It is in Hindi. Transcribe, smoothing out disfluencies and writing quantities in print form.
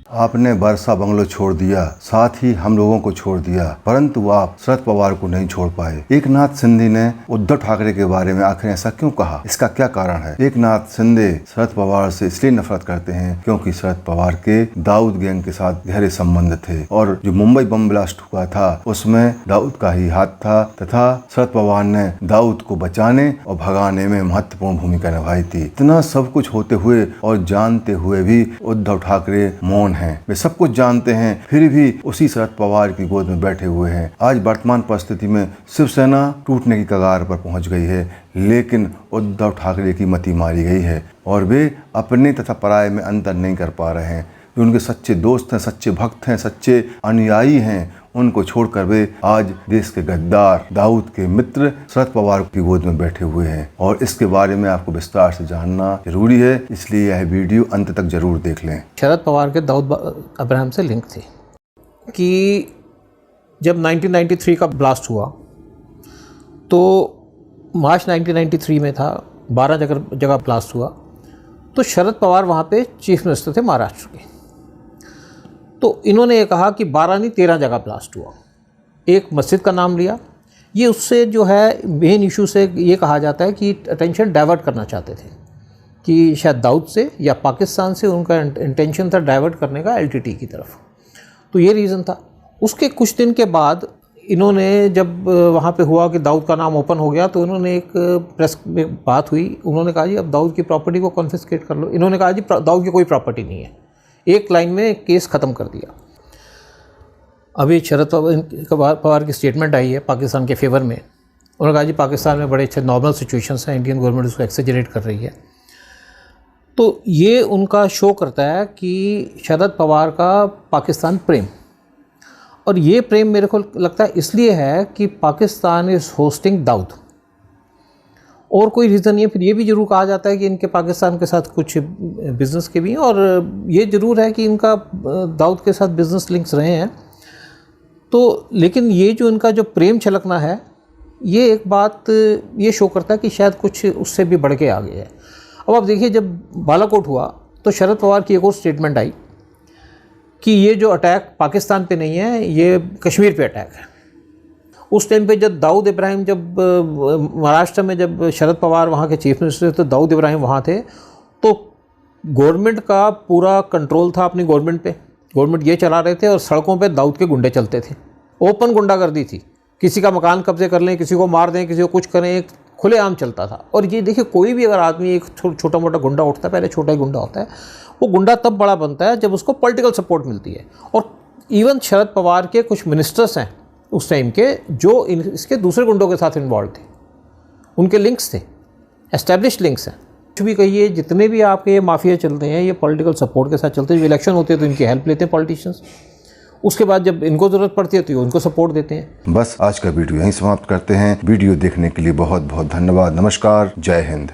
आपने बरसा बंगलो छोड़ दिया, साथ ही हम लोगों को छोड़ दिया, परंतु आप शरद पवार को नहीं छोड़ पाए। एकनाथ शिंदे ने उद्धव ठाकरे के बारे में आखिर ऐसा क्यों कहा? इसका क्या कारण है? एकनाथ शिंदे शरद पवार से इसलिए नफरत करते हैं क्योंकि शरद पवार के दाऊद गैंग के साथ गहरे संबंध थे और जो मुंबई बम ब्लास्ट हुआ था उसमें दाऊद का ही हाथ था तथा शरद पवार ने दाऊद को बचाने और भगाने में महत्वपूर्ण भूमिका निभाई थी। इतना सब कुछ होते हुए और जानते हुए भी उद्धव ठाकरे मौन हैं। वे सब कुछ जानते हैं फिर भी उसी शरद पवार की गोद में बैठे हुए हैं। आज वर्तमान परिस्थिति में शिवसेना टूटने की कगार पर पहुंच गई है, लेकिन उद्धव ठाकरे की मति मारी गई है और वे अपने तथा पराये में अंतर नहीं कर पा रहे हैं। जो उनके सच्चे दोस्त हैं, सच्चे भक्त हैं, सच्चे अनुयायी हैं, उनको छोड़कर वे आज देश के गद्दार दाऊद के मित्र शरद पवार की गोद में बैठे हुए हैं और इसके बारे में आपको विस्तार से जानना जरूरी है, इसलिए यह वीडियो अंत तक जरूर देख लें। शरद पवार के दाऊद इब्राहिम से लिंक थे कि जब 1993 का ब्लास्ट हुआ तो मार्च 1993 में था, 12 जगह ब्लास्ट हुआ, तो शरद पवार वहाँ पे चीफ मिनिस्टर थे महाराष्ट्र के। तो इन्होंने ये कहा कि 12 नहीं 13 जगह ब्लास्ट हुआ। एक मस्जिद का नाम लिया। ये उससे जो है मेन इशू से ये कहा जाता है कि अटेंशन डाइवर्ट करना चाहते थे कि शायद दाऊद से या पाकिस्तान से उनका इंटेंशन था डाइवर्ट करने का एलटीटी की तरफ। तो ये रीज़न था। उसके कुछ दिन के बाद इन्होंने जब वहाँ पे हुआ कि दाऊद का नाम ओपन हो गया तो इन्होंने एक प्रेस में बात हुई। उन्होंने कहा जी अब दाऊद की प्रॉपर्टी को कॉन्फिस्केट कर लो। इन्होंने कहा जी दाऊद की कोई प्रॉपर्टी नहीं है। एक लाइन में केस ख़त्म कर दिया। अभी शरद पवार की स्टेटमेंट आई है पाकिस्तान के फेवर में। उन्होंने कहा जी पाकिस्तान में बड़े अच्छे नॉर्मल सिचुएशंस हैं, इंडियन गवर्नमेंट उसको एक्सेजरेट कर रही है। तो ये उनका शो करता है कि शरद पवार का पाकिस्तान प्रेम, और ये प्रेम मेरे को लगता है इसलिए है कि पाकिस्तान इज़ होस्टिंग दाऊद, और कोई रीज़न नहीं है। फिर ये भी ज़रूर कहा जाता है कि इनके पाकिस्तान के साथ कुछ बिज़नेस के भी हैं, और ये ज़रूर है कि इनका दाऊद के साथ बिज़नेस लिंक्स रहे हैं। तो लेकिन ये जो इनका जो प्रेम छलकना है, ये एक बात ये शो करता है कि शायद कुछ उससे भी बढ़ के आ गया है। अब आप देखिए जब बालाकोट हुआ तो शरद पवार की एक और स्टेटमेंट आई कि ये जो अटैक पाकिस्तान पे नहीं है, ये कश्मीर पे अटैक है। उस टाइम पे जब दाऊद इब्राहिम जब महाराष्ट्र में जब शरद पवार वहाँ के चीफ मिनिस्टर थे तो दाऊद इब्राहिम वहाँ थे, तो गवर्नमेंट का पूरा कंट्रोल था अपनी गवर्नमेंट पे। गवर्नमेंट ये चला रहे थे और सड़कों पे दाऊद के गुंडे चलते थे। ओपन गुंडागर्दी थी, किसी का मकान कब्जे कर लें, किसी को मार दें, किसी को कुछ करें, एक खुलेआम चलता था। और ये देखिए कोई भी अगर आदमी एक छोटा मोटा गुंडा उठता है, पहले छोटा ही गुंडा होता है, वो गुंडा तब बड़ा बनता है जब उसको पॉलिटिकल सपोर्ट मिलती है। और इवन शरद पवार के कुछ मिनिस्टर्स हैं उस टाइम के जो इसके दूसरे गुंडों के साथ इन्वॉल्व थे, उनके लिंक्स थे, एस्टैब्लिश्ड लिंक्स हैं। कुछ भी कहिए, जितने भी आपके ये माफिया चलते हैं ये पॉलिटिकल सपोर्ट के साथ चलते हैं। जब इलेक्शन होते हैं तो इनकी हेल्प लेते हैं पॉलिटिशियंस, उसके बाद जब इनको ज़रूरत पड़ती है तो उनको सपोर्ट देते हैं। बस आज का वीडियो यहीं समाप्त करते हैं। वीडियो देखने के लिए बहुत बहुत धन्यवाद। नमस्कार, जय हिंद।